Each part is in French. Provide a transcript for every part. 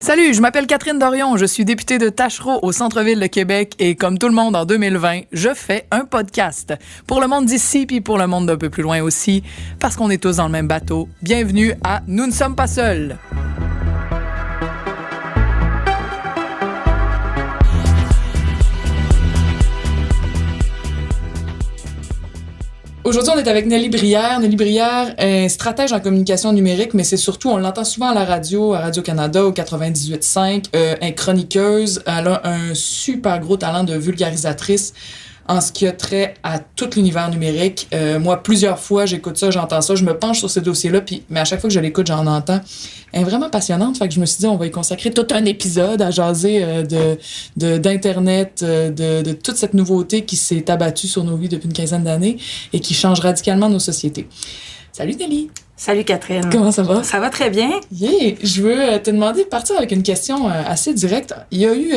Salut, je m'appelle Catherine Dorion, je suis députée de Tachereau au centre-ville de Québec et comme tout le monde en 2020, je fais un podcast. Pour le monde d'ici puis pour le monde d'un peu plus loin aussi, parce qu'on est tous dans le même bateau. Bienvenue à Nous ne sommes pas seuls. Aujourd'hui, on est avec Nelly Brière. Nelly Brière est stratège en communication numérique, mais c'est surtout, on l'entend souvent à la radio, à Radio-Canada, au 98.5. Elle est chroniqueuse. Elle a un super gros talent de vulgarisatrice en ce qui a trait à tout l'univers numérique. Moi, plusieurs fois, j'écoute ça, j'entends ça, je me penche sur ces dossiers-là, mais à chaque fois que je l'écoute, j'en entends. Elle est vraiment passionnante, fait que je me suis dit, on va y consacrer tout un épisode à jaser d'Internet, de toute cette nouveauté qui s'est abattue sur nos vies depuis une quinzaine d'années et qui change radicalement nos sociétés. Salut Nelly! Salut Catherine! Comment ça va? Ça va très bien. Yeah! Je veux te demander de partir avec une question assez directe. Il y a eu...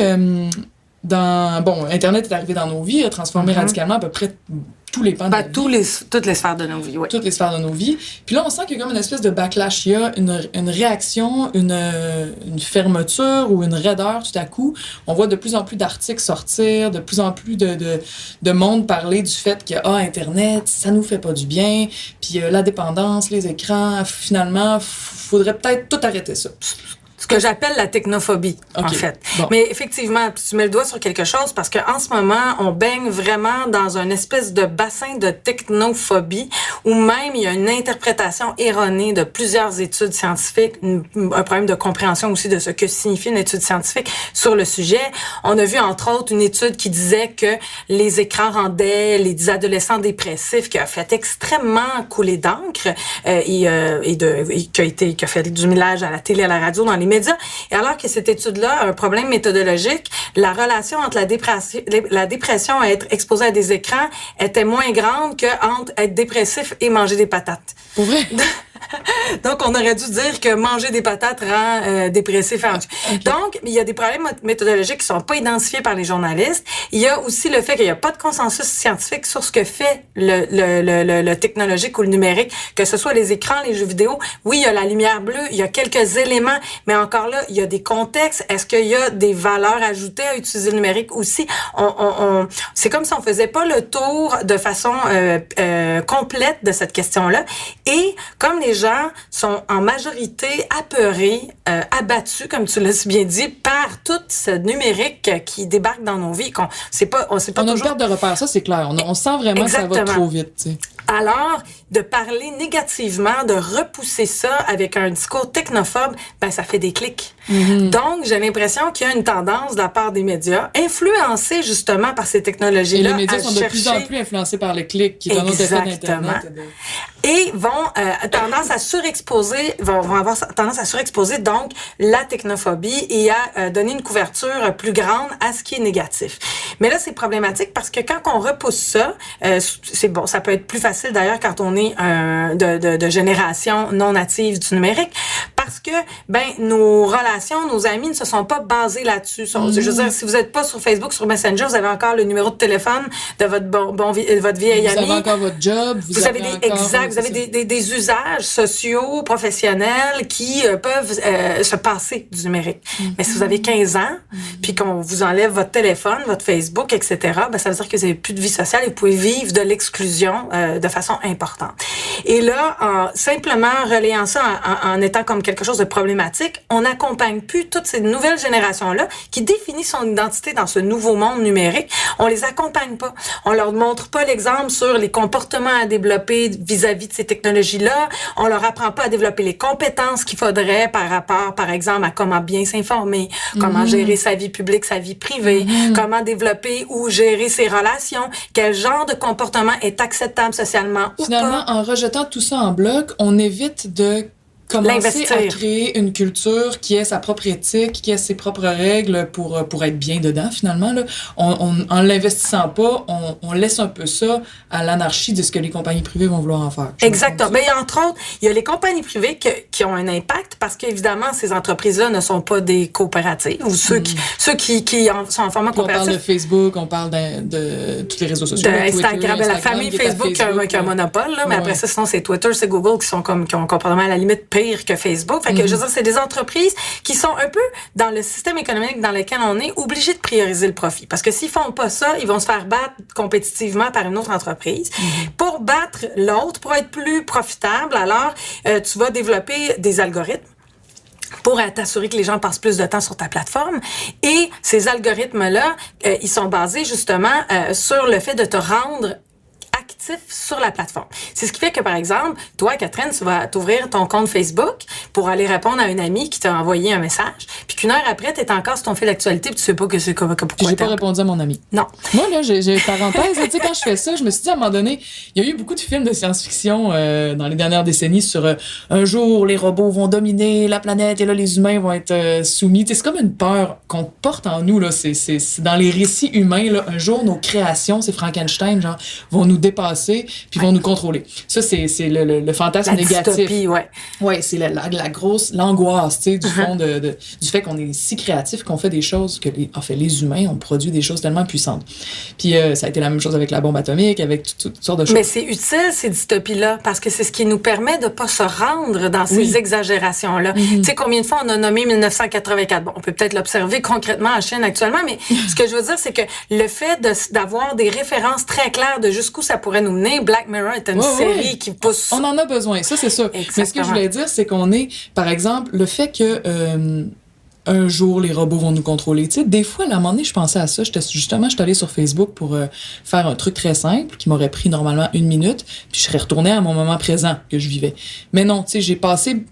Internet est arrivé dans nos vies, a transformé radicalement à peu près tous les pans de la vie. Toutes les sphères de nos vies, oui. Toutes les sphères de nos vies. Puis là, on sent qu'il y a comme une espèce de backlash. Il y a une réaction, une fermeture ou une raideur tout à coup. On voit de plus en plus d'articles sortir, de plus en plus de monde parler du fait que Internet, ça nous fait pas du bien. Puis la dépendance, les écrans, finalement, faudrait peut-être tout arrêter ça. Ce que j'appelle la technophobie, en fait. Bon. Mais effectivement, tu mets le doigt sur quelque chose parce qu'en ce moment, on baigne vraiment dans une espèce de bassin de technophobie où même il y a une interprétation erronée de plusieurs études scientifiques, un problème de compréhension aussi de ce que signifie une étude scientifique sur le sujet. On a vu, entre autres, une étude qui disait que les écrans rendaient les adolescents dépressifs, qui a fait extrêmement couler d'encre et qui a fait du millage à la télé, à la radio, dans les médias. Et alors que cette étude-là a un problème méthodologique, la relation entre la dépression et être exposé à des écrans était moins grande que entre être dépressif et manger des patates. Pour vrai? Donc, on aurait dû dire que manger des patates rend dépressif. Okay. Donc, il y a des problèmes méthodologiques qui sont pas identifiés par les journalistes. Il y a aussi le fait qu'il y a pas de consensus scientifique sur ce que fait le technologique ou le numérique, que ce soit les écrans, les jeux vidéo. Oui, il y a la lumière bleue, il y a quelques éléments, mais encore là, il y a des contextes. Est-ce qu'il y a des valeurs ajoutées à utiliser le numérique aussi? C'est comme si on faisait pas le tour de façon complète de cette question-là. Et comme les gens sont en majorité apeurés, abattus, comme tu l'as si bien dit, par tout ce numérique qui débarque dans nos vies. On a une perte de repère, ça c'est clair. On sent vraiment que ça va trop vite. T'sais. Alors, de parler négativement, de repousser ça avec un discours technophobe, ça fait des clics. Mm-hmm. Donc, j'ai l'impression qu'il y a une tendance de la part des médias, influencés justement par ces technologies-là. Et les médias sont de plus en plus influencés par les clics, qui est un autre effet d'Internet. Et vont avoir tendance à surexposer donc la technophobie et à donner une couverture plus grande à ce qui est négatif. Mais là, c'est problématique parce que quand on repousse ça, ça peut être plus facile d'ailleurs quand on est de génération non native du numérique, parce que nos relations, nos amis ne se sont pas basés là-dessus. Je veux dire, si vous n'êtes pas sur Facebook, sur Messenger, vous avez encore le numéro de téléphone de votre vieil ami. Vous avez encore votre job. Vous avez des usages sociaux, professionnels qui peuvent se passer du numérique. Mm-hmm. Mais si vous avez 15 ans, puis qu'on vous enlève votre téléphone, votre Facebook, etc., ça veut dire que vous n'avez plus de vie sociale et vous pouvez vivre de l'exclusion de façon importante. Et là, simplement relayant ça en étant comme quelque chose de problématique, on n'accompagne plus toutes ces nouvelles générations-là qui définissent son identité dans ce nouveau monde numérique. On les accompagne pas. On leur montre pas l'exemple sur les comportements à développer vis-à-vis de ces technologies-là. On leur apprend pas à développer les compétences qu'il faudrait par rapport, par exemple, à comment bien s'informer, comment gérer sa vie publique, sa vie privée, comment développer ou gérer ses relations, quel genre de comportement est acceptable socialement ou pas. Finalement, en rejetant tout ça en bloc, on évite de commencer à créer une culture qui ait sa propre éthique, qui ait ses propres règles pour être bien dedans, finalement. Là. En l'investissant pas, on laisse un peu ça à l'anarchie de ce que les compagnies privées vont vouloir en faire. Exactement. Mais entre autres, il y a les compagnies privées qui ont un impact parce qu'évidemment, ces entreprises-là ne sont pas des coopératives ou ceux qui sont en format coopératif. On parle de Facebook, on parle de tous les réseaux sociaux. Instagram, la famille Facebook qui a un monopole, là, mais après ça, sinon, c'est Twitter, c'est Google qui ont un comportement à la limite pire que Facebook. Fait que, je veux dire, c'est des entreprises qui sont un peu dans le système économique dans lequel on est obligés de prioriser le profit. Parce que s'ils font pas ça, ils vont se faire battre compétitivement par une autre entreprise. Pour battre l'autre, pour être plus profitable, alors, tu vas développer des algorithmes pour t'assurer que les gens passent plus de temps sur ta plateforme. Et ces algorithmes-là, ils sont basés justement sur le fait de te rendre actif sur la plateforme. C'est ce qui fait que, par exemple, toi, Catherine, tu vas t'ouvrir ton compte Facebook pour aller répondre à une amie qui t'a envoyé un message, puis qu'une heure après, t'es encore sur ton fil d'actualité, puis tu sais pas que c'est pourquoi j'ai pas répondu à mon ami. Non. Moi, là, j'ai parenthèse, tu sais, quand je fais ça, je me suis dit, à un moment donné, il y a eu beaucoup de films de science-fiction dans les dernières décennies sur un jour, les robots vont dominer la planète et là, les humains vont être soumis. Tu sais, c'est comme une peur qu'on porte en nous, là. C'est dans les récits humains, là. Un jour, nos créations, c'est Frankenstein, genre, vont nous dépasser puis vont nous contrôler. Ça, c'est le fantasme négatif. Dystopie, Ouais, c'est la grosse, l'angoisse, tu sais, du fond du fait qu'on est si créatif qu'on fait des choses que les humains ont produit des choses tellement puissantes. Puis ça a été la même chose avec la bombe atomique, avec toutes sortes de choses. Mais c'est utile, ces dystopies-là, parce que c'est ce qui nous permet de pas se rendre dans ces exagérations-là. Tu sais, combien de fois on a nommé 1984? Bon, on peut peut-être l'observer concrètement en Chine actuellement, mais ce que je veux dire, c'est que le fait d'avoir des références très claires de jusqu'où ça pourrait nous mener, Black Mirror est une série qui pousse. On en a besoin, ça c'est sûr. Exactement. Mais ce que je voulais dire, c'est qu'on est, par exemple, le fait que un jour les robots vont nous contrôler. Tu sais, des fois, à un moment donné, je pensais à ça. J'étais allée sur Facebook pour faire un truc très simple qui m'aurait pris normalement 1 minute, puis je serais retournée à mon moment présent que je vivais. Mais non, tu sais, j'ai passé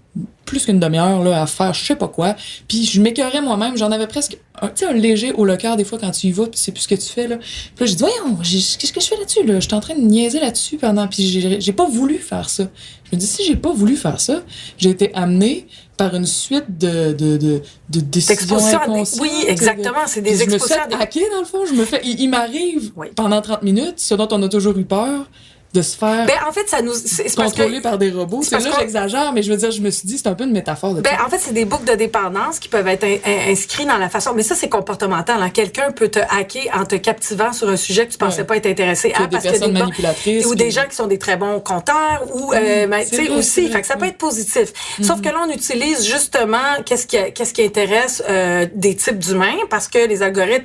plus qu'une demi-heure là à faire je sais pas quoi, puis je m'écœurais moi-même, j'en avais presque un léger haut le cœur des fois quand tu y vas, puis tu sais plus ce que tu fais là. Puis là j'ai dit voyons, qu'est-ce que je fais là-dessus là, j'étais en train de niaiser là-dessus puis j'ai pas voulu faire ça. Je me dis si j'ai pas voulu faire ça, j'ai été amenée par une suite de décisions inconscientes. Oui, exactement, c'est des expositions. Je me suis hacker dans le fond, il m'arrive pendant 30 minutes, ce dont on a toujours eu peur, de se faire en fait, ça nous contrôler par des robots. C'est là j'exagère, mais je veux dire, je me suis dit, c'est un peu une métaphore de en fait, c'est des boucles de dépendance qui peuvent être inscrits dans la façon. Mais ça, c'est comportemental. Hein. Quelqu'un peut te hacker en te captivant sur un sujet que tu pensais pas être intéressé à, parce que des manipulatrices ou des gens qui sont des très bons compteurs ou tu sais aussi. Fait que ça peut être positif. Sauf que là, on utilise justement qu'est-ce qui intéresse des types d'humains, parce que les algorithmes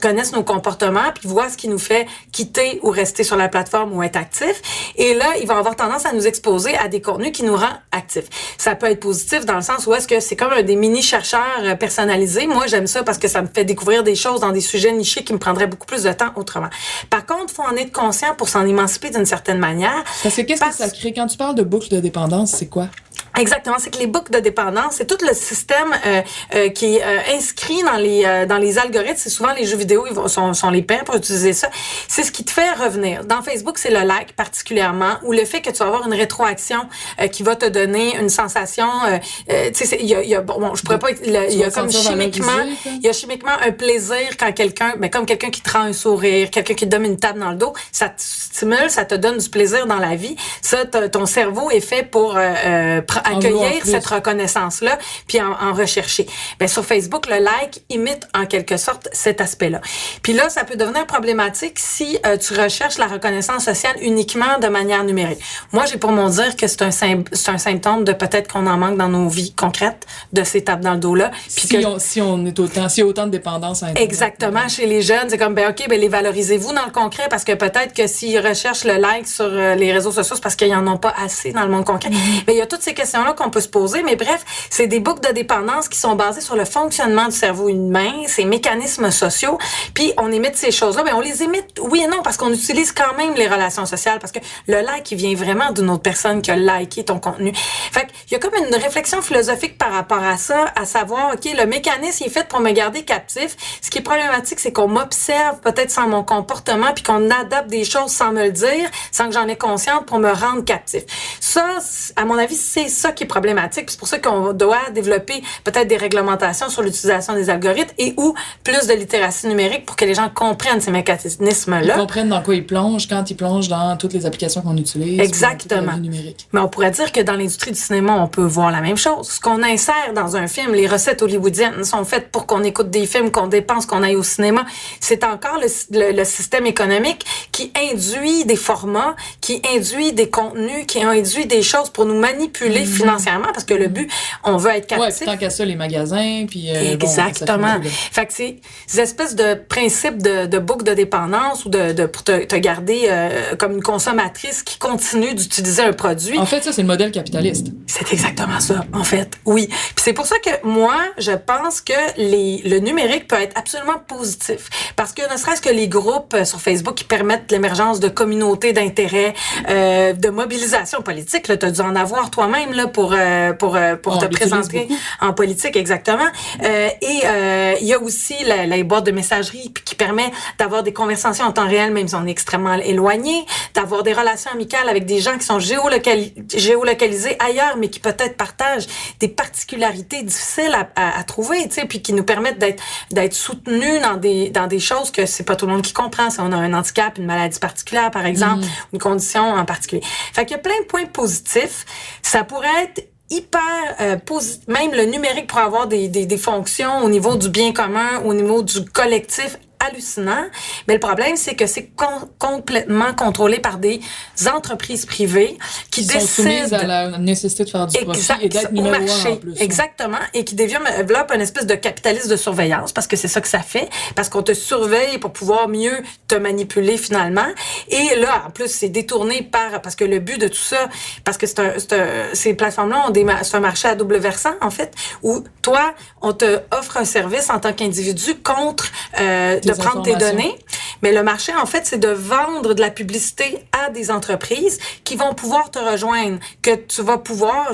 connaissent nos comportements puis voient ce qui nous fait quitter ou rester sur la plateforme ou être actif. Et là, ils vont avoir tendance à nous exposer à des contenus qui nous rendent actifs. Ça peut être positif dans le sens où est-ce que c'est comme des mini-chercheurs personnalisés. Moi, j'aime ça parce que ça me fait découvrir des choses dans des sujets nichés qui me prendraient beaucoup plus de temps autrement. Par contre, il faut en être conscient pour s'en émanciper d'une certaine manière. Parce que qu'est-ce que ça crée? Quand tu parles de boucle de dépendance, c'est quoi? Exactement, c'est que les boucles de dépendance, c'est tout le système qui est inscrit dans les algorithmes. C'est souvent les jeux vidéo, sont les pères pour utiliser ça. C'est ce qui te fait revenir. Dans Facebook, c'est le like particulièrement, ou le fait que tu vas avoir une rétroaction qui va te donner une sensation. Tu sais, il y a bon, je pourrais pas. Il y a comme chimiquement un plaisir quand comme quelqu'un qui te rend un sourire, quelqu'un qui te donne une tape dans le dos, ça te stimule, ça te donne du plaisir dans la vie. Ça, ton cerveau est fait pour accueillir cette reconnaissance-là, puis en rechercher. Ben, sur Facebook, le like imite en quelque sorte cet aspect-là. Puis là, ça peut devenir problématique si tu recherches la reconnaissance sociale uniquement de manière numérique. Moi, j'ai pour mon dire que c'est un symptôme de peut-être qu'on en manque dans nos vies concrètes, de ces tapes dans le dos-là. Puis s'il y a autant de dépendance à Internet. Exactement. Chez les jeunes, c'est comme, OK, les valorisez-vous dans le concret, parce que peut-être que s'ils recherchent le like sur les réseaux sociaux, c'est parce qu'ils en ont pas assez dans le monde concret. Mais il y a toutes ces questions-là qu'on peut se poser, mais bref, c'est des boucles de dépendance qui sont basées sur le fonctionnement du cerveau humain, ces mécanismes sociaux, puis on émite ces choses-là, mais on les émite, oui et non, parce qu'on utilise quand même les relations sociales, parce que le like, il vient vraiment d'une autre personne qui a liké ton contenu. Fait qu'il y a comme une réflexion philosophique par rapport à ça, à savoir, OK, le mécanisme est fait pour me garder captif. Ce qui est problématique, c'est qu'on m'observe peut-être sans mon comportement, puis qu'on adapte des choses sans me le dire, sans que j'en ai conscience, pour me rendre captif. Ça, à mon avis, c'est ça qui est problématique. C'est pour ça qu'on doit développer peut-être des réglementations sur l'utilisation des algorithmes et ou plus de littératie numérique pour que les gens comprennent ces mécanismes-là. Ils comprennent dans quoi ils plongent quand ils plongent dans toutes les applications qu'on utilise. Exactement. Mais on pourrait dire que dans l'industrie du cinéma, on peut voir la même chose. Ce qu'on insère dans un film, les recettes hollywoodiennes sont faites pour qu'on écoute des films, qu'on dépense, qu'on aille au cinéma. C'est encore le système économique qui induit des formats, qui induit des contenus, qui induit des choses pour nous manipuler financièrement, parce que le but, on veut être captif. Ouais, tant qu'à ça, les magasins, puis... Exactement. Fait que c'est ces espèces de principes de boucle de dépendance ou pour te garder comme une consommatrice qui continue d'utiliser un produit. En fait, ça, c'est le modèle capitaliste. C'est exactement ça, en fait. Oui. Puis c'est pour ça que moi, je pense que le numérique peut être absolument positif. Parce que ne serait-ce que les groupes sur Facebook qui permettent l'émergence de communautés d'intérêt, de mobilisation politique, là, tu as dû en avoir toi-même là, pour te présenter en politique, exactement. Et il y a aussi les boîtes de messagerie qui permet d'avoir des conversations en temps réel, même si on est extrêmement éloigné, d'avoir des relations amicales avec des gens qui sont géolocalisés ailleurs, mais qui peut-être partagent des particularités difficiles à trouver, tu sais, puis qui nous permettent d'être soutenus dans des choses que c'est pas tout le monde qui comprend. Si on a un handicap, une maladie particulière, par exemple, une condition en particulier. Fait qu'il y a plein de points positifs. Ça pourrait être hyper positif. Même le numérique pourrait avoir des fonctions au niveau du bien commun, au niveau du collectif hallucinant. Mais le problème, c'est que c'est complètement contrôlé par des entreprises privées qui décident... sont soumises à la nécessité de faire du profit et d'être numéro un en plus. Exactement. Et qui développent une espèce de capitalisme de surveillance, parce que c'est ça que ça fait, parce qu'on te surveille pour pouvoir mieux te manipuler finalement. Et là, en plus, c'est détourné parce que le but de tout ça, parce que ces plateformes-là c'est un marché à double versant, en fait, où toi, on te offre un service en tant qu'individu contre de prendre tes données. Mais le marché, en fait, c'est de vendre de la publicité à des entreprises qui vont pouvoir te rejoindre, que tu vas pouvoir,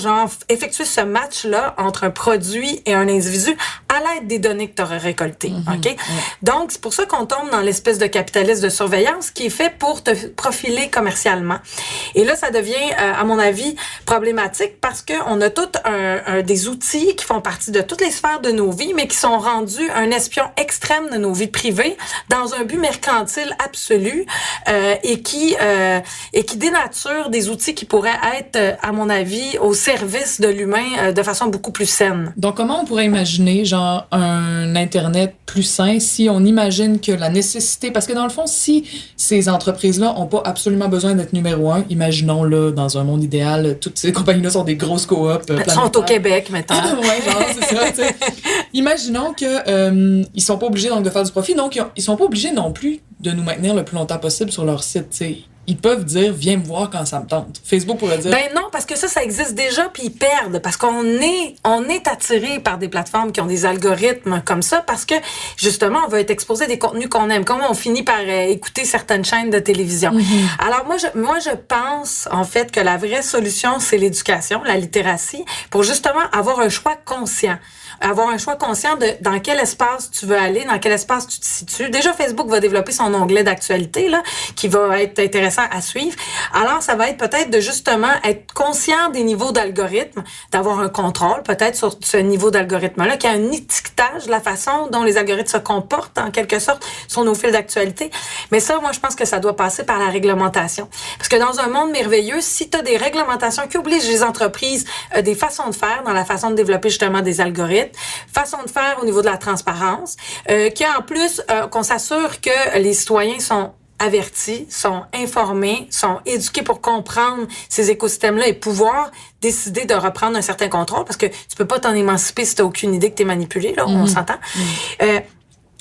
effectuer ce match-là entre un produit et un individu à l'aide des données que tu auras récoltées. OK? Ouais. Donc, c'est pour ça qu'on tombe dans l'espèce de capitalisme de surveillance qui est fait pour te profiler commercialement. Et là, ça devient, à mon avis, problématique parce qu'on a tous des outils qui font partie de toutes les sphères de nos vies, mais qui sont rendus un espion extrême de nos vies privées dans un but mercantile absolu et qui dénature des outils qui pourraient être, à mon avis, au service de l'humain de façon beaucoup plus saine. Donc, comment on pourrait imaginer, un Internet plus sain si on imagine que la nécessité... Parce que dans le fond, si ces entreprises-là n'ont pas absolument besoin d'être numéro un, imaginons, là, dans un monde idéal, toutes ces compagnies-là sont des grosses coops. Elles sont au Québec, maintenant. C'est ça, tu sais. Imaginons que ils sont pas obligés donc de faire du profit, donc ils sont pas obligés non plus de nous maintenir le plus longtemps possible sur leur site, tu sais. Ils peuvent dire, viens me voir quand ça me tente. Facebook pourrait dire... Ben non, parce que ça existe déjà, puis ils perdent. Parce qu'on est attiré par des plateformes qui ont des algorithmes comme ça, parce que, justement, on va être exposé à des contenus qu'on aime. Comme on finit par écouter certaines chaînes de télévision. Mm-hmm. Alors, moi, je pense, en fait, que la vraie solution, c'est l'éducation, la littératie, pour justement avoir un choix conscient. Avoir un choix conscient de dans quel espace tu veux aller, dans quel espace tu te situes. Déjà, Facebook va développer son onglet d'actualité, là, qui va être intéressant à suivre. Alors, ça va être peut-être de justement être conscient des niveaux d'algorithmes, d'avoir un contrôle peut-être sur ce niveau d'algorithme-là, qu'il y a un étiquetage de la façon dont les algorithmes se comportent, en quelque sorte, sur nos fils d'actualité. Mais ça, moi, je pense que ça doit passer par la réglementation. Parce que dans un monde merveilleux, si tu as des réglementations qui obligent les entreprises des façons de faire, dans la façon de développer justement des algorithmes, façon de faire au niveau de la transparence, qu'en plus, qu'on s'assure que les citoyens sont avertis, sont informés, sont éduqués pour comprendre ces écosystèmes-là et pouvoir décider de reprendre un certain contrôle, parce que tu peux pas t'en émanciper si t'as aucune idée que t'es manipulé, là, on s'entend.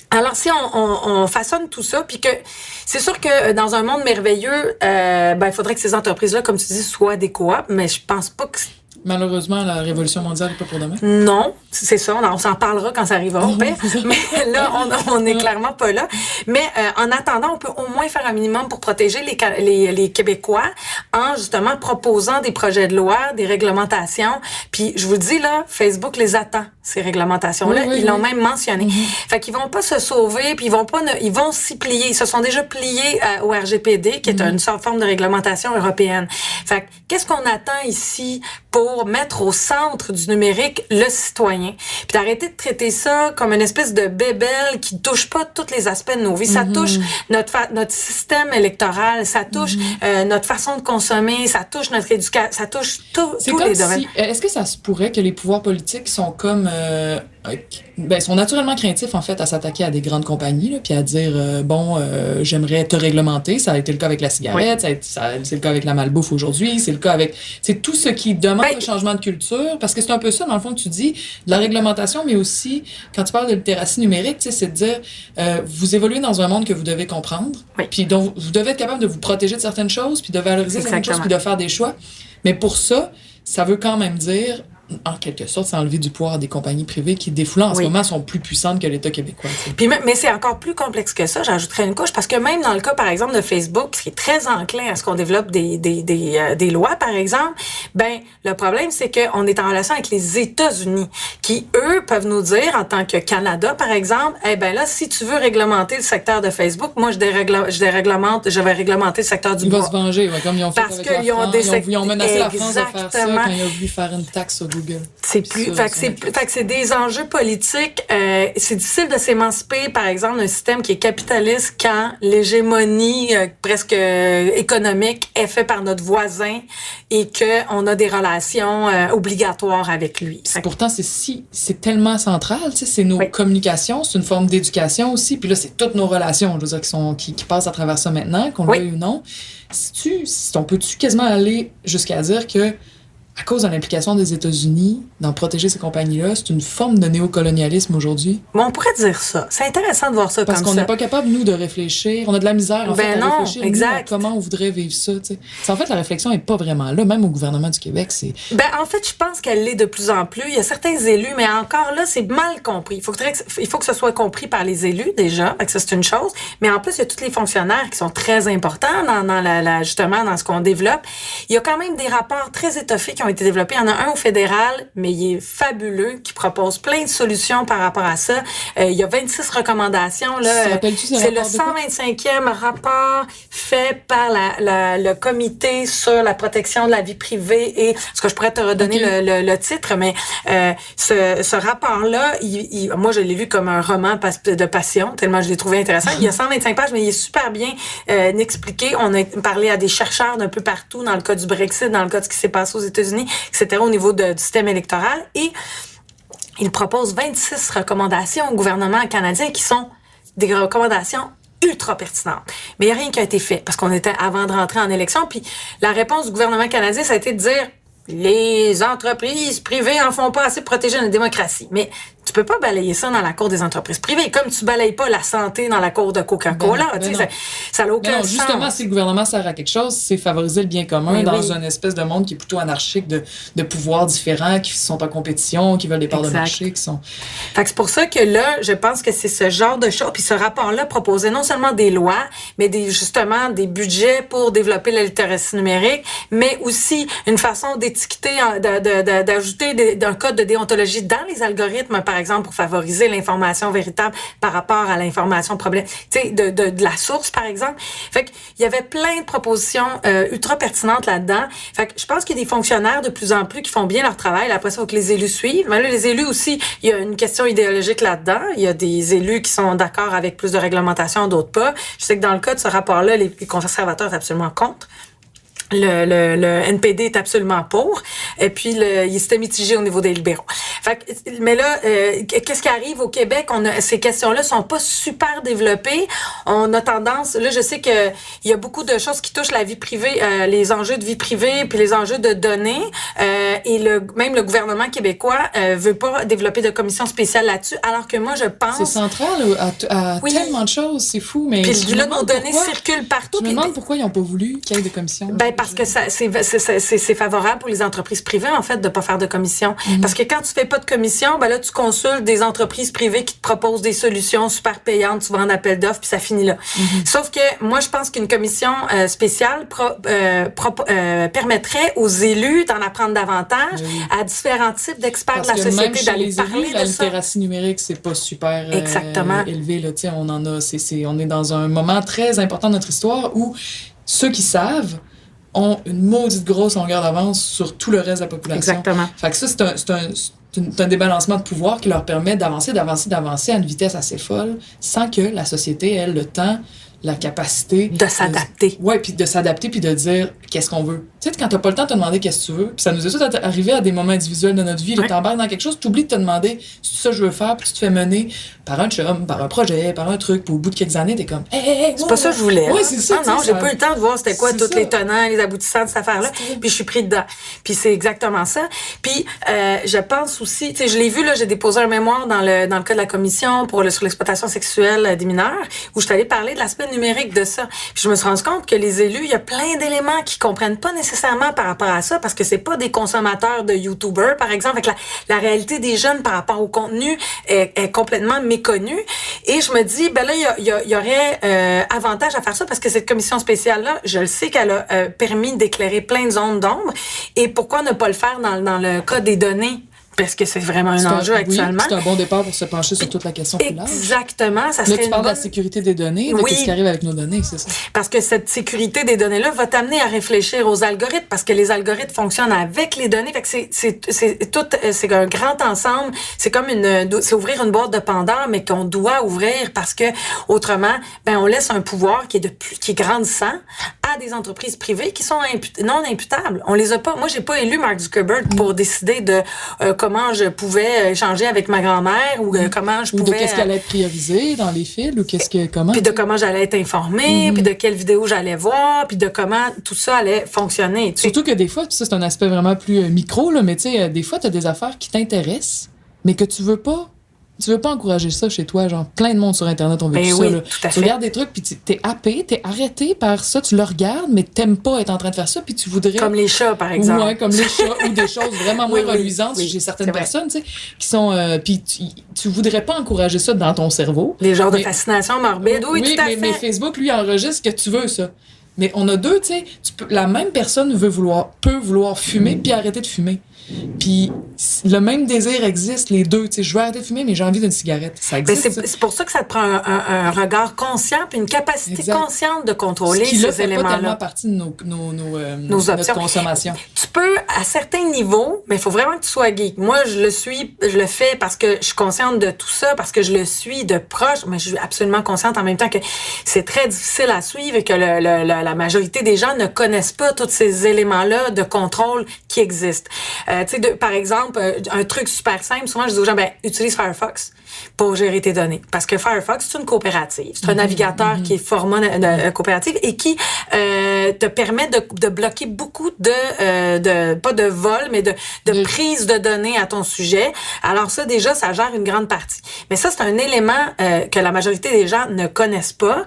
Alors, si on façonne tout ça, puis que c'est sûr que dans un monde merveilleux, il faudrait que ces entreprises-là, comme tu dis, soient des coops, mais je pense pas que... Malheureusement, la révolution mondiale n'est pas pour demain. Non, c'est ça. On s'en parlera quand ça arrivera. Mais là, on est clairement pas là. Mais en attendant, on peut au moins faire un minimum pour protéger les Québécois en justement proposant des projets de loi, des réglementations. Puis je vous dis là, Facebook les attend, ces réglementations-là. Ils l'ont même mentionné. Fait qu'ils vont pas se sauver, puis ils vont s'y plier. Ils se sont déjà pliés au RGPD, qui est une forme de réglementation européenne. Fait qu'est-ce qu'on attend ici pour mettre au centre du numérique le citoyen, puis d'arrêter de traiter ça comme une espèce de bébelle qui touche pas tous les aspects de nos vies. Ça touche notre système électoral, ça touche notre façon de consommer, ça touche notre éducation, ça touche tous les domaines. Est-ce que ça se pourrait que les pouvoirs politiques sont comme sont naturellement craintifs, en fait, à s'attaquer à des grandes compagnies, là, puis à dire, j'aimerais te réglementer. Ça a été le cas avec la cigarette, c'est le cas avec la malbouffe aujourd'hui, c'est le cas avec... C'est tout ce qui demande un changement de culture, parce que c'est un peu ça, dans le fond, que tu dis, de la réglementation, mais aussi, quand tu parles de littératie numérique, c'est de dire, vous évoluez dans un monde que vous devez comprendre, puis dont vous devez être capable de vous protéger de certaines choses, puis de valoriser certaines choses, puis de faire des choix. Mais pour ça, ça veut quand même dire, en quelque sorte, c'est enlever du pouvoir à des compagnies privées qui, défoulant en ce moment, sont plus puissantes que l'État québécois. Puis, mais c'est encore plus complexe que ça. J'ajouterais une couche parce que même dans le cas, par exemple, de Facebook, qui est très enclin à ce qu'on développe des lois, par exemple, le problème, c'est qu'on est en relation avec les États-Unis qui, eux, peuvent nous dire, en tant que Canada, par exemple, là, si tu veux réglementer le secteur de Facebook, moi, je vais réglementer le secteur du bois. Ils vont se venger, comme ils ont fait parce avec la France. Ils ont menacé la France de faire ça quand ils ont voulu faire une taxe au Google. C'est plus, fait que c'est des enjeux politiques. C'est difficile de s'émanciper, par exemple, d'un système qui est capitaliste quand l'hégémonie presque économique est faite par notre voisin et que on a des relations obligatoires avec lui. Pourtant, c'est tellement central, tu sais, c'est nos communications, c'est une forme d'éducation aussi. Puis là, c'est toutes nos relations, je veux dire, qui passent à travers ça maintenant, qu'on le veuille ou non. On peut-tu quasiment aller jusqu'à dire que à cause de l'implication des États-Unis dans protéger ces compagnies-là, c'est une forme de néocolonialisme aujourd'hui? Mais on pourrait dire ça. C'est intéressant de voir ça comme ça. Parce qu'on n'est pas capable, nous, de réfléchir. On a de la misère, en fait, à réfléchir nous, à comment on voudrait vivre ça. T'sais. En fait, la réflexion n'est pas vraiment là. Même au gouvernement du Québec, c'est... En fait, je pense qu'elle l'est de plus en plus. Il y a certains élus, mais encore là, c'est mal compris. Il faut que ce soit compris par les élus, déjà. Que ça, c'est une chose. Mais en plus, il y a tous les fonctionnaires qui sont très importants justement, dans ce qu'on développe. Il y a quand même des rapports très étoffés qui ont été développés. Il y en a un au fédéral, mais il est fabuleux, qui propose plein de solutions par rapport à ça. Il y a 26 recommandations. Là. C'est le 125e rapport fait par le comité sur la protection de la vie privée et ce que je pourrais te redonner le titre, mais ce rapport-là, moi je l'ai lu comme un roman de passion, tellement je l'ai trouvé intéressant. Il y a 125 pages, mais il est super bien expliqué. On a parlé à des chercheurs d'un peu partout, dans le cas du Brexit, dans le cas de ce qui s'est passé aux États-Unis, etc., au niveau du système électoral. Et il propose 26 recommandations au gouvernement canadien qui sont des recommandations ultra pertinentes. Mais il n'y a rien qui a été fait parce qu'on était avant de rentrer en élection. Puis la réponse du gouvernement canadien, ça a été de dire les entreprises privées en font pas assez pour protéger la démocratie. Mais tu peux pas balayer ça dans la cour des entreprises privées, comme tu balayes pas la santé dans la cour de Coca-Cola. Ça n'a aucun sens. Justement, si le gouvernement sert à quelque chose, c'est favoriser le bien commun dans une espèce de monde qui est plutôt anarchique, de pouvoirs différents, qui sont en compétition, qui veulent des parts de marché, qui sont... Fait que c'est pour ça que là, je pense que c'est ce genre de choses. Puis ce rapport-là proposait non seulement des lois, mais justement des budgets pour développer la littératie numérique, mais aussi une façon d'étiqueter, d'ajouter un code de déontologie dans les algorithmes, par exemple, pour favoriser l'information véritable par rapport à l'information problème, tu sais, de la source, par exemple. Fait qu'il y avait plein de propositions ultra pertinentes là-dedans. Fait que je pense qu'il y a des fonctionnaires de plus en plus qui font bien leur travail. Là, après ça, il faut que les élus suivent. Mais là, les élus aussi, il y a une question idéologique là-dedans. Il y a des élus qui sont d'accord avec plus de réglementation, d'autres pas. Je sais que dans le cas de ce rapport-là, les conservateurs sont absolument contre. Le NPD est absolument pour. Et puis, il s'était mitigé au niveau des libéraux. Mais là, qu'est-ce qui arrive au Québec? Ces questions-là sont pas super développées. On a tendance, là, je sais que il y a beaucoup de choses qui touchent la vie privée, les enjeux de vie privée, puis les enjeux de données. Et même le gouvernement québécois veut pas développer de commission spéciale là-dessus. Alors que moi, je pense... C'est central à tellement de choses. C'est fou, mais... Puis là, nos données circulent partout. Je me demande pourquoi ils n'ont pas voulu qu'il y ait des commissions. Parce que c'est favorable pour les entreprises privées, en fait, de pas faire de commission. Mm-hmm. Parce que quand tu fais pas de commission, là, tu consultes des entreprises privées qui te proposent des solutions super payantes, souvent en appel d'offres, puis ça finit là. Mm-hmm. Sauf que moi, je pense qu'une commission spéciale permettrait aux élus d'en apprendre davantage à différents types d'experts de la société d'aller parler de ça. La littératie numérique, c'est pas super élevé. Là, on est dans un moment très important de notre histoire où ceux qui savent ont une maudite grosse longueur d'avance sur tout le reste de la population. Exactement. Fait que ça, c'est un débalancement de pouvoir qui leur permet d'avancer à une vitesse assez folle sans que la société ait le temps la capacité de s'adapter. Ouais, puis de s'adapter puis de dire qu'est-ce qu'on veut. Tu sais, quand t'as pas le temps de te demander qu'est-ce que tu veux, puis ça nous est tout arrivé à des moments individuels de notre vie, là, t'embarques dans quelque chose, t'oublies de te demander si c'est ça que je veux faire, puis tu te fais mener par un chum, par un projet, par un truc, puis au bout de quelques années, t'es comme c'est pas ça que je voulais. Ouais, c'est ça. Non, j'ai pas eu le temps de voir c'était quoi tous les tenants, les aboutissants de cette affaire-là, puis je suis pris dedans. Puis c'est exactement ça. Puis je pense aussi, tu sais, je l'ai vu là, j'ai déposé un mémoire dans le cas de la commission sur l'exploitation sexuelle des mineurs, où je suis allée parler de l'aspect numérique de ça. Puis je me suis rendu compte que les élus, il y a plein d'éléments qu'ils comprennent pas nécessairement par rapport à ça, parce que c'est pas des consommateurs de YouTubers, par exemple. Avec la réalité des jeunes par rapport au contenu est complètement méconnue. Et je me dis, ben là, il y aurait avantage à faire ça, parce que cette commission spéciale-là, je le sais qu'elle a permis d'éclairer plein de zones d'ombre. Et pourquoi ne pas le faire dans le cas des données? Parce que c'est vraiment un enjeu actuellement. C'est un bon départ pour se pencher sur toute la question plus large. Exactement. Ça là, tu parles de la sécurité des données, de qu'est-ce qui arrive avec nos données, c'est ça? Parce que cette sécurité des données-là va t'amener à réfléchir aux algorithmes, parce que les algorithmes fonctionnent avec les données. Fait que c'est un grand ensemble. C'est comme c'est ouvrir une boîte de Pandore, mais qu'on doit ouvrir, parce que autrement, on laisse un pouvoir qui est grandissant à des entreprises privées qui sont non imputables. On les a pas. Moi, j'ai pas élu Mark Zuckerberg pour décider de comment je pouvais échanger avec ma grand-mère ou comment je pouvais... Ou de qu'est-ce qui allait être priorisé dans les fils, ou comment... Puis de comment j'allais être informée, puis de quelle vidéo j'allais voir, puis de comment tout ça allait fonctionner. T'sais. Surtout que des fois, ça c'est un aspect vraiment plus micro, là, mais tu sais, des fois, t'as des affaires qui t'intéressent, mais que tu veux pas encourager ça chez toi, genre plein de monde sur Internet ont vécu ça. Là. Tu regardes des trucs, puis t'es happé, t'es arrêté par ça, tu le regardes, mais t'aimes pas être en train de faire ça, puis tu voudrais... Comme les chats, par exemple. Ouais, comme les chats, ou des choses vraiment moins reluisantes. Oui, j'ai certaines personnes, tu sais, qui sont... puis tu voudrais pas encourager ça dans ton cerveau. Des genres de fascination morbide, oui, tout à fait. Mais Facebook, lui, enregistre que tu veux ça. Mais on a deux, tu sais, la même personne peut vouloir fumer puis arrêter de fumer. Puis le même désir existe, les deux. Tu sais, je veux arrêter de fumer, mais j'ai envie d'une cigarette. Ça existe. C'est pour ça que ça te prend un regard conscient puis une capacité consciente de contrôler ces éléments-là. Pas tellement partie de nos options. Notre consommation. Tu peux, à certains niveaux, mais il faut vraiment que tu sois geek. Moi, je le fais parce que je suis consciente de tout ça, parce que je le suis de proche, mais je suis absolument consciente en même temps que c'est très difficile à suivre et que la majorité des gens ne connaissent pas tous ces éléments-là de contrôle qui existent. Tu sais, par exemple, un truc super simple, souvent je dis aux gens, utilise Firefox pour gérer tes données. Parce que Firefox, c'est une coopérative. C'est un navigateur qui est format coopérative et qui te permet de bloquer beaucoup pas de vol, mais de prise de données à ton sujet. Alors ça, déjà, ça gère une grande partie. Mais ça, c'est un élément que la majorité des gens ne connaissent pas.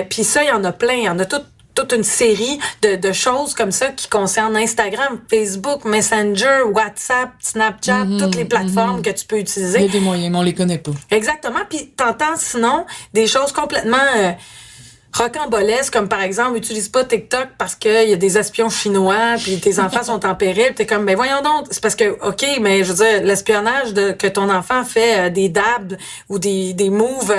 Puis ça, il y en a plein. Il y en a toute une série de choses comme ça qui concernent Instagram, Facebook, Messenger, WhatsApp, Snapchat, toutes les plateformes que tu peux utiliser. Il y a des moyens, mais on les connaît pas. Exactement. Puis t'entends sinon des choses complètement rocambolesque, comme par exemple, utilise pas TikTok parce qu'il y a des espions chinois, puis tes enfants sont en péril, t'es comme, voyons donc, c'est parce que, OK, mais je veux dire, l'espionnage que ton enfant fait des dabs ou des moves,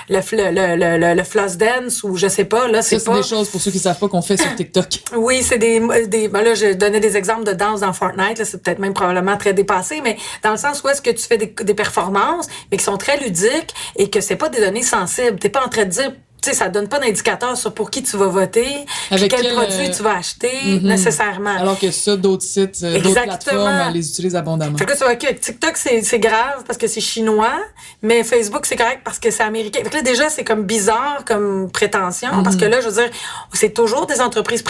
le floss dance ou je sais pas, là, c'est pas... des choses, pour ceux qui savent pas, qu'on fait sur TikTok. Oui, c'est là, je donnais des exemples de danse dans Fortnite, là, c'est peut-être même probablement très dépassé, mais dans le sens où est-ce que tu fais des performances, mais qui sont très ludiques et que c'est pas des données sensibles. T'es pas en train de dire, tu sais, ça donne pas d'indicateur sur pour qui tu vas voter, avec quel produit tu vas acheter, nécessairement. Alors que ça, d'autres sites, d'autres plateformes, elles les utilisent abondamment. Fait que là, tu vois que TikTok, c'est grave parce que c'est chinois, mais Facebook, c'est correct parce que c'est américain. Fait que là, déjà, c'est comme bizarre comme prétention, parce que là, je veux dire, c'est toujours des entreprises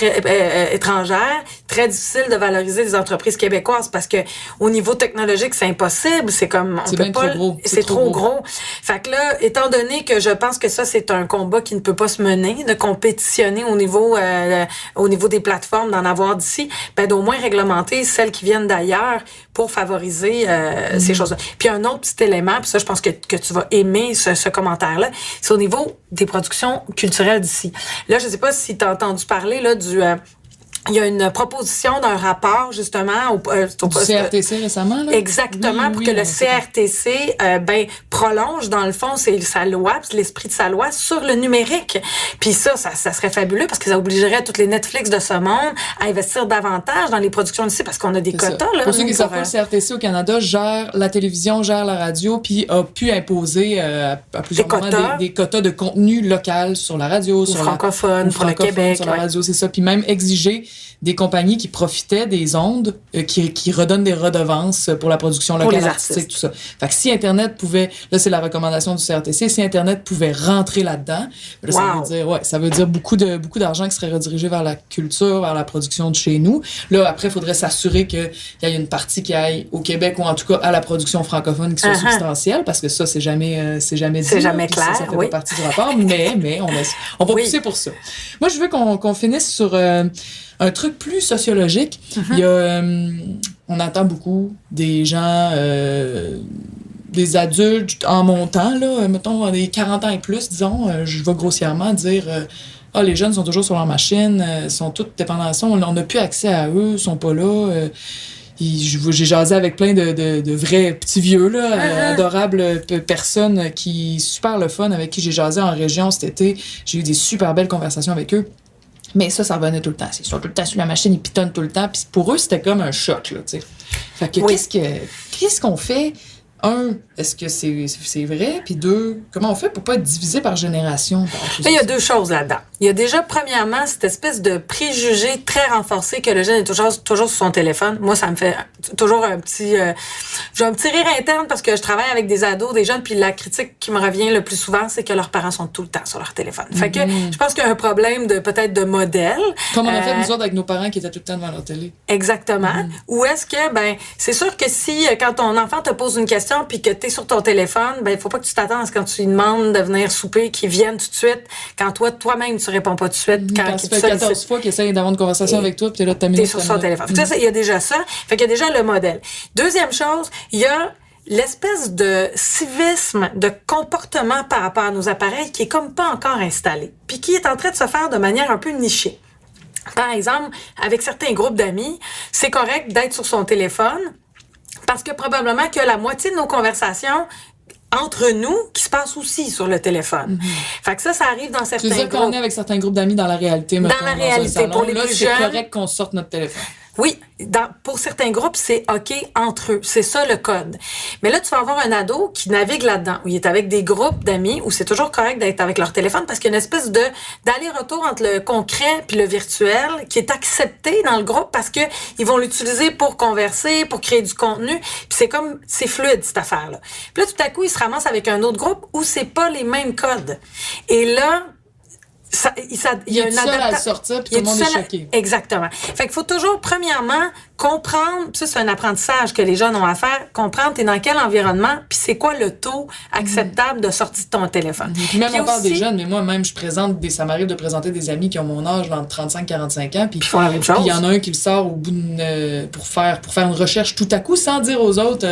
étrangères, très difficile de valoriser des entreprises québécoises parce que au niveau technologique, c'est impossible. C'est comme, on peut pas... Trop gros. C'est trop gros. Fait que là, étant donné que je pense que ça, c'est un combat qui ne peut pas se mener, de compétitionner au niveau des plateformes, d'en avoir d'ici, d'au moins réglementer celles qui viennent d'ailleurs pour favoriser ces choses-là. Puis un autre petit élément, puis ça, je pense que tu vas aimer ce commentaire-là, c'est au niveau des productions culturelles d'ici. Là, je sais pas si tu as entendu parler là il y a une proposition d'un rapport, justement, du CRTC récemment, là? Exactement, pour que le CRTC prolonge, dans le fond, c'est sa loi, l'esprit de sa loi sur le numérique. Puis ça serait fabuleux parce que ça obligerait toutes les Netflix de ce monde à investir davantage dans les productions d'ici parce qu'on a des quotas. Là, pour ceux qui savent pas, le CRTC au Canada gère la télévision, gère la radio, puis a pu imposer à plusieurs moments des quotas de contenu local sur la radio, sur francophone, pour le Québec. Sur la radio, c'est ça. Puis même exiger des compagnies qui profitaient des ondes, qui redonnent des redevances pour la production locale artistique, tout ça. Fait que si Internet pouvait, là c'est la recommandation du CRTC, si Internet pouvait rentrer là-dedans, là, ça veut dire beaucoup d'argent qui serait redirigé vers la culture, vers la production de chez nous. Là, après, il faudrait s'assurer qu'il y ait une partie qui aille au Québec ou en tout cas à la production francophone qui soit substantielle, parce que ça, c'est jamais dit. C'est jamais clair, ça fait pas partie du rapport, mais on va pousser pour ça. Moi, je veux qu'on finisse sur un truc plus sociologique. Il y a, on entend beaucoup des gens, des adultes en montant, là, mettons des 40 ans et plus, disons, je vais grossièrement dire les jeunes sont toujours sur leur machine, sont tous dépendants, on n'a plus accès à eux, sont pas là. J'ai jasé avec plein de vrais petits vieux, là, adorables personnes super le fun, avec qui j'ai jasé en région cet été. J'ai eu des super belles conversations avec eux. Mais ça revenait tout le temps. Ils sont tout le temps sur la machine, ils pitonnent tout le temps. Puis pour eux, c'était comme un choc, là, tu sais. Fait que qu'est-ce qu'on fait? Un, est-ce que c'est vrai? Puis deux, comment on fait pour pas être divisé par génération? Là, il y a deux choses là-dedans. Il y a déjà, premièrement, cette espèce de préjugé très renforcé que le jeune est toujours sur son téléphone. Moi, ça me fait toujours j'ai un petit rire interne parce que je travaille avec des ados, des jeunes, puis la critique qui me revient le plus souvent, c'est que leurs parents sont tout le temps sur leur téléphone. Fait que je pense qu'il y a un problème peut-être de modèle. Comme on a fait, nous autres, avec nos parents qui étaient tout le temps devant leur télé. Exactement. Ou est-ce que, c'est sûr que si, quand ton enfant te pose une question, puis que t'es sur ton téléphone, il faut pas que tu t'attendes à ce quand tu lui demandes de venir souper, qu'il vienne tout de suite. Quand toi-même, tu réponds pas tout de suite. Quand tu fais 14 fois qu'il essaie d'avoir une conversation avec toi, puis t'es là, t'es sur son téléphone. Il y a déjà ça. Fait qu'il y a déjà le modèle. Deuxième chose, il y a l'espèce de civisme, de comportement par rapport à nos appareils qui est comme pas encore installé, puis qui est en train de se faire de manière un peu nichée. Par exemple, avec certains groupes d'amis, c'est correct d'être sur son téléphone, parce que probablement que la moitié de nos conversations entre nous qui se passent aussi sur le téléphone. Fait que ça arrive dans certains groupes. Tu veux dire qu'on est avec certains groupes d'amis dans la réalité, mettons, dans la réalité, pour les plus jeunes. C'est correct qu'on sorte notre téléphone. Oui, pour certains groupes, c'est OK entre eux. C'est ça le code. Mais là, tu vas avoir un ado qui navigue là-dedans, où il est avec des groupes d'amis, où c'est toujours correct d'être avec leur téléphone parce qu'il y a une espèce d'aller-retour entre le concret puis le virtuel qui est accepté dans le groupe parce que ils vont l'utiliser pour converser, pour créer du contenu. Puis c'est fluide, cette affaire-là. Puis là, tout à coup, ils se ramassent avec un autre groupe où c'est pas les mêmes codes. Et là, il y a une adaptation à le sortir, puis tout le monde est choqué. Exactement. Fait qu'il faut toujours, premièrement, comprendre, ça c'est un apprentissage que les jeunes ont à faire, comprendre t'es dans quel environnement, puis c'est quoi le taux acceptable de sortie de ton téléphone. Puis même on parle des jeunes, mais moi-même, ça m'arrive de présenter des amis qui ont mon âge, entre 35 et 45 ans, puis ils font la même chose. Puis il y en a un qui le sort au bout pour faire une recherche tout à coup, sans dire aux autres...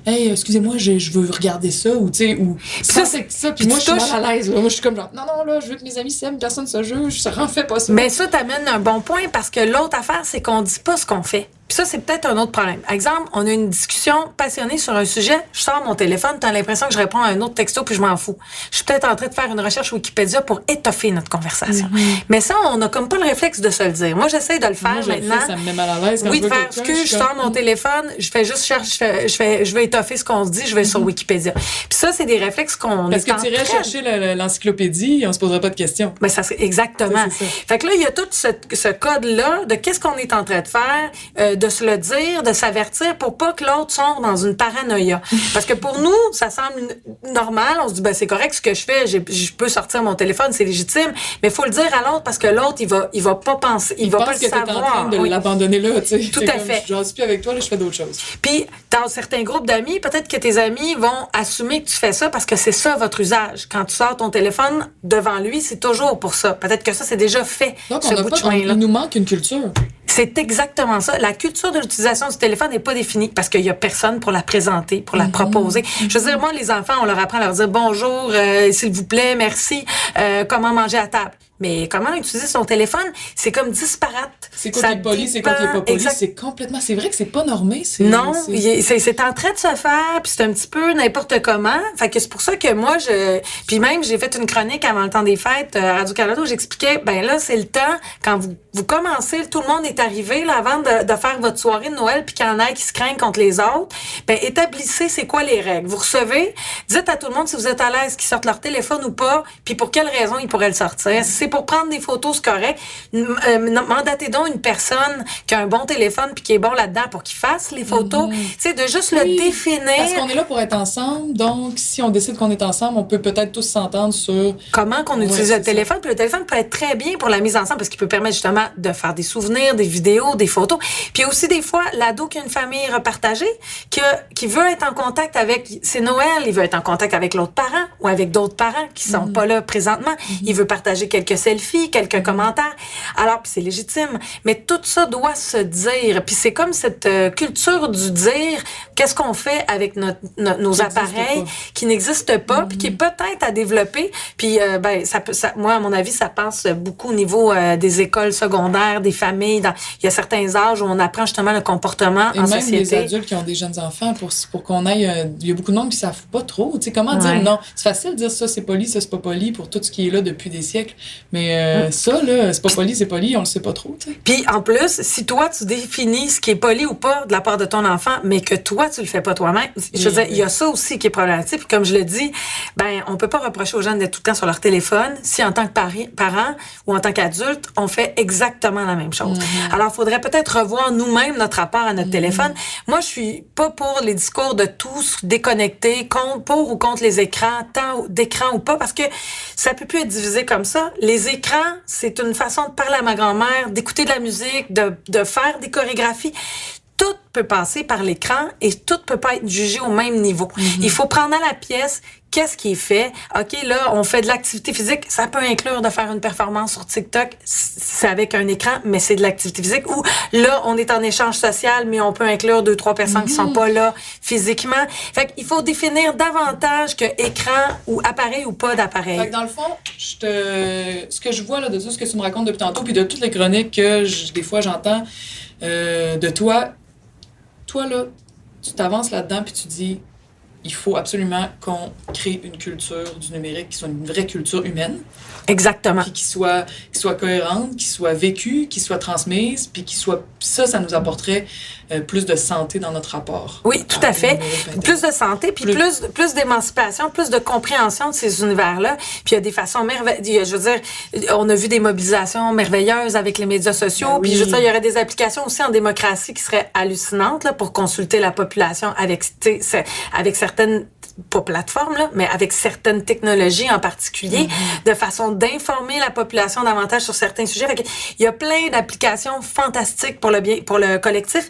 Hey, excusez-moi, je veux regarder ça, ou tu sais, ou ça, c'est ça, puis moi, je suis mal à l'aise, là. Moi, je suis comme genre, non, là, je veux que mes amis s'aiment, personne se juge, ça en fait pas ça. Mais ça t'amène un bon point, parce que l'autre affaire, c'est qu'on dit pas ce qu'on fait. Puis ça, c'est peut-être un autre problème. Exemple, on a une discussion passionnée sur un sujet, je sors mon téléphone, t'as l'impression que je réponds à un autre texto, puis je m'en fous. Je suis peut-être en train de faire une recherche Wikipédia pour étoffer notre conversation. Mais ça, on a comme pas le réflexe de se le dire. Moi, j'essaie de le faire maintenant. Ça me met mal à l'aise quand de faire, je sors mon téléphone, je fais juste chercher, je vais étoffer ce qu'on se dit, je vais sur Wikipédia. Puis ça, c'est des réflexes qu'on Parce que tu irais chercher l'encyclopédie et on se poserait pas de questions. Ben, ça serait exactement. Ça. Fait que là, il y a tout ce code-là de qu'est-ce qu'on est en train de faire, de se le dire, de s'avertir pour pas que l'autre sombre dans une paranoïa. Parce que pour nous, ça semble normal. On se dit, c'est correct ce que je fais, je peux sortir mon téléphone, c'est légitime. Mais il faut le dire à l'autre parce que l'autre, il va pas penser, il va pas le savoir. T'es en train de l'abandonner là, tu sais. Tout à fait. Je suis plus avec toi, là, je fais d'autres choses. Puis, dans certains groupes d'amis, peut-être que tes amis vont assumer que tu fais ça parce que c'est ça votre usage. Quand tu sors ton téléphone devant lui, c'est toujours pour ça. Peut-être que ça, c'est déjà fait. Donc, il nous manque une culture. C'est exactement ça. La culture de l'utilisation du téléphone n'est pas définie parce qu'il y a personne pour la présenter, pour la proposer. Je veux dire, moi, les enfants, on leur apprend à leur dire bonjour, s'il vous plaît, merci, comment manger à table. Mais comment utiliser son téléphone, c'est comme disparate. C'est quoi qui est poli, c'est quoi qui est pas poli, c'est complètement... C'est vrai que c'est pas normé. Non, c'est en train de se faire, puis c'est un petit peu n'importe comment. Fait que c'est pour ça que moi, Puis même, j'ai fait une chronique avant le temps des fêtes à Radio-Canada où j'expliquais, ben là, c'est le temps, quand vous commencez, tout le monde est arrivé, là, avant de faire votre soirée de Noël, puis qu'il y en a qui se craignent contre les autres, ben établissez c'est quoi les règles. Vous recevez, dites à tout le monde si vous êtes à l'aise qu'ils sortent leur téléphone ou pas, puis pour quelle raison ils pourraient le sortir. Si c'est pour prendre des photos, c'est correct. Mandatez donc une personne qui a un bon téléphone puis qui est bon là-dedans pour qu'il fasse les photos. Tu sais, de juste le définir. Parce qu'on est là pour être ensemble, donc si on décide qu'on est ensemble, on peut peut-être tous s'entendre sur... Comment qu'on utilise le téléphone. Puis le téléphone peut être très bien pour la mise ensemble parce qu'il peut permettre justement de faire des souvenirs, des vidéos, des photos. Puis aussi des fois, l'ado qui a une famille repartagée, qui veut être en contact avec... C'est Noël, il veut être en contact avec l'autre parent ou avec d'autres parents qui sont pas là présentement. Il veut partager quelques selfies, quelques commentaires. Alors, puis c'est légitime. Mais tout ça doit se dire. Puis c'est comme cette culture du dire, qu'est-ce qu'on fait avec nos appareils qui n'existent pas, puis qui est peut-être à développer. Puis moi, à mon avis, ça passe beaucoup au niveau des écoles secondaires, des familles. Il y a certains âges où on apprend justement le comportement en société. Et même les adultes qui ont des jeunes enfants, pour qu'on aille... il y a beaucoup de monde qui ne savent pas trop. Tu sais, comment dire non? C'est facile de dire ça, c'est poli, ça, c'est pas poli, pour tout ce qui est là depuis des siècles. Mais ça, là, c'est pas poli, c'est poli, on le sait pas trop, tu sais. Puis en plus, si toi, tu définis ce qui est poli ou pas de la part de ton enfant, mais que toi, tu le fais pas toi-même, je veux dire, il y a ça aussi qui est problématique. Puis comme je le dis, ben, on peut pas reprocher aux jeunes d'être tout le temps sur leur téléphone si en tant que parent ou en tant qu'adulte, on fait exactement la même chose. Alors, il faudrait peut-être revoir nous-mêmes notre rapport à notre téléphone. Moi, je suis pas pour les discours de tous déconnectés, pour ou contre les écrans, tant d'écrans ou pas, parce que ça peut plus être divisé comme ça. Les écrans, c'est une façon de parler à ma grand-mère, d'écouter de la musique, de faire des chorégraphies. Tout peut passer par l'écran et tout peut pas être jugé au même niveau. Il faut prendre à la pièce qu'est-ce qui est fait. OK, là, on fait de l'activité physique. Ça peut inclure de faire une performance sur TikTok. C'est avec un écran, mais c'est de l'activité physique. Ou là, on est en échange social, mais on peut inclure 2-3 personnes qui sont pas là physiquement. Fait qu'il faut définir davantage que écran ou appareil ou pas d'appareil. Fait que dans le fond, ce que je vois là, de tout ce que tu me racontes depuis tantôt, puis de toutes les chroniques que des fois j'entends de toi, là, tu t'avances là-dedans puis tu dis il faut absolument qu'on crée une culture du numérique qui soit une vraie culture humaine. Exactement. Puis qui soit cohérente, qui soit vécue, qui soit transmise, puis qui soit... Ça nous apporterait plus de santé dans notre rapport. Oui, tout à fait. Plus de santé, puis plus d'émancipation, plus de compréhension de ces univers-là. Puis il y a des façons merveilleuses. Je veux dire, on a vu des mobilisations merveilleuses avec les médias sociaux. Puis je veux dire, il y aurait des applications aussi en démocratie qui seraient hallucinantes là, pour consulter la population avec certaines... pas plateformes, là, mais avec certaines technologies en particulier, de façon d'informer la population davantage sur certains sujets. Fait il y a plein d'applications fantastiques pour le collectif.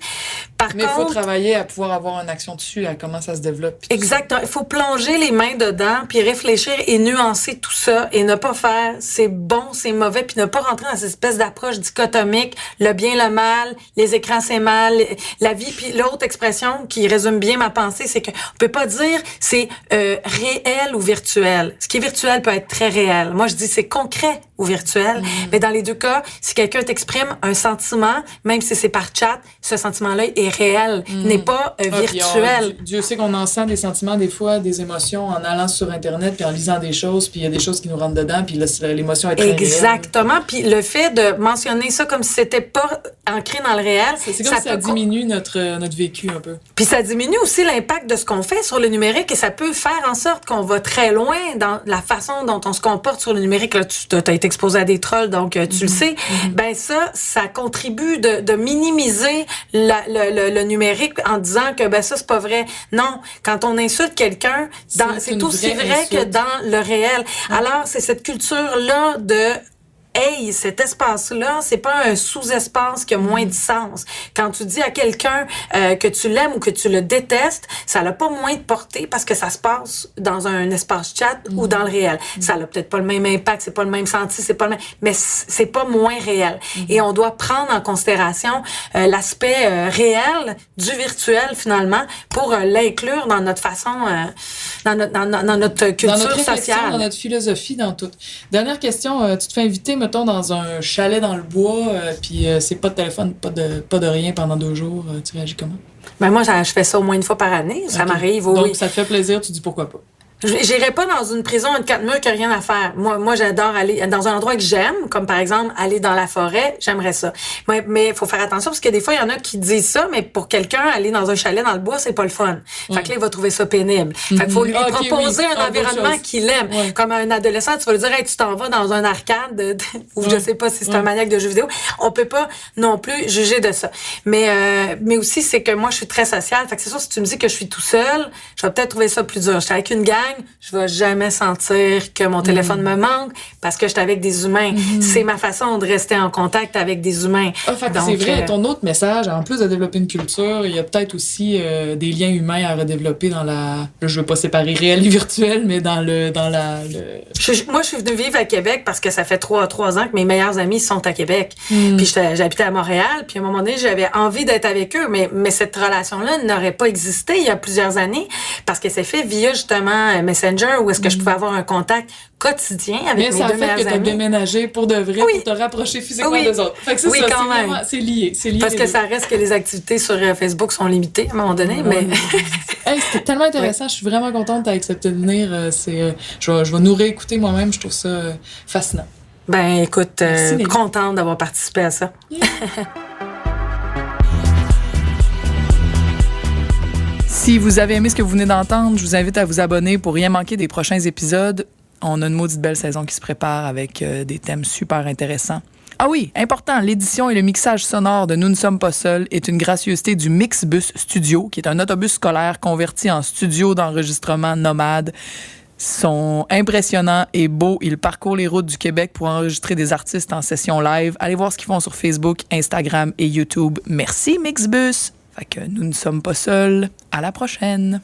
Mais il faut travailler à pouvoir avoir une action dessus, à comment ça se développe. Exactement. Il faut plonger les mains dedans, puis réfléchir et nuancer tout ça, et ne pas faire c'est bon, c'est mauvais, puis ne pas rentrer dans cette espèce d'approche dichotomique, le bien, le mal, les écrans c'est mal, la vie. Puis l'autre expression qui résume bien ma pensée, c'est que on peut pas dire c'est réel ou virtuel. Ce qui est virtuel peut être très réel. Moi, je dis c'est concret ou virtuel. Mais dans les deux cas, si quelqu'un t'exprime un sentiment, même si c'est par chat, ce sentiment-là est réel, n'est pas virtuel. Dieu sait qu'on en sent des sentiments, des fois, des émotions en allant sur Internet, puis en lisant des choses, puis il y a des choses qui nous rentrent dedans, puis là, l'émotion est très réelle. Exactement. Puis le fait de mentionner ça comme si c'était pas ancré dans le réel, c'est comme ça diminue notre vécu un peu. Puis ça diminue aussi l'impact de ce qu'on fait sur le numérique et ça peut faire en sorte qu'on va très loin dans la façon dont on se comporte sur le numérique. Là, tu as été exposé à des trolls, donc tu le sais. Ben ça contribue de minimiser le numérique en disant que ben ça c'est pas vrai. Non, quand on insulte quelqu'un, c'est aussi vrai que dans le réel. Alors c'est cette culture là de hey, cet espace-là, c'est pas un sous-espace qui a moins de sens. Quand tu dis à quelqu'un que tu l'aimes ou que tu le détestes, ça n'a pas moins de portée parce que ça se passe dans un espace chat ou dans le réel. Ça n'a peut-être pas le même impact, c'est pas le même senti, c'est pas le même, mais c'est pas moins réel. Et on doit prendre en considération l'aspect réel du virtuel finalement pour l'inclure dans notre façon, dans notre culture dans notre sociale, dans notre philosophie, dans tout. Dernière question, tu te fais inviter, mettons, dans un chalet dans le bois, puis c'est pas de téléphone, pas de rien pendant 2 jours, tu réagis comment? Ben moi, je fais ça au moins une fois par année, ça m'arrive. Donc oui. ça te fait plaisir, tu dis pourquoi pas? J'irai pas dans une prison entre 4 murs qui a rien à faire. Moi, j'adore aller dans un endroit que j'aime, comme par exemple aller dans la forêt. J'aimerais ça. Mais faut faire attention parce que des fois, il y en a qui disent ça, mais pour quelqu'un, aller dans un chalet dans le bois, c'est pas le fun. Fait que là, il va trouver ça pénible. Fait qu'il faut lui proposer un environnement qu'il aime. Ouais. Comme un adolescent, tu vas lui dire, hey, tu t'en vas dans un arcade ou je sais pas si c'est un maniaque de jeux vidéo. On peut pas non plus juger de ça. Mais aussi, c'est que moi, je suis très sociale. Fait que c'est sûr, si tu me dis que je suis tout seul, je vais peut-être trouver ça plus dur. Je suis avec une gang, je vais jamais sentir que mon téléphone me manque parce que je suis avec des humains. C'est ma façon de rester en contact avec des humains. Donc, c'est vrai, ton autre message, en plus de développer une culture, il y a peut-être aussi des liens humains à redévelopper dans la... Je veux pas séparer réel et virtuel, mais dans Moi, je suis venue vivre à Québec parce que ça fait 3 ans que mes meilleurs amis sont à Québec. Puis j'habitais à Montréal, puis à un moment donné, j'avais envie d'être avec eux, mais cette relation-là n'aurait pas existé il y a plusieurs années parce que c'est fait via justement Messenger où est-ce que je pouvais avoir un contact quotidien avec mes 2 meilleurs amis. Mais ça fait que t'as déménagé pour de vrai, pour te rapprocher physiquement des autres. Fait que c'est ça, quand même. C'est lié. Parce que ça reste que les activités sur Facebook sont limitées à un moment donné, mais... Hey, c'était tellement intéressant. Je suis vraiment contente que t'aies accepté de venir. Je vais nous réécouter moi-même. Je trouve ça fascinant. Ben, écoute, contente d'avoir participé à ça. Yeah. Si vous avez aimé ce que vous venez d'entendre, je vous invite à vous abonner pour rien manquer des prochains épisodes. On a une maudite belle saison qui se prépare avec des thèmes super intéressants. Ah oui, important, l'édition et le mixage sonore de Nous ne sommes pas seuls est une gracieuseté du Mixbus Studio, qui est un autobus scolaire converti en studio d'enregistrement nomade. Ils sont impressionnants et beaux. Ils parcourent les routes du Québec pour enregistrer des artistes en session live. Allez voir ce qu'ils font sur Facebook, Instagram et YouTube. Merci Mixbus! Fait que nous ne sommes pas seuls. À la prochaine!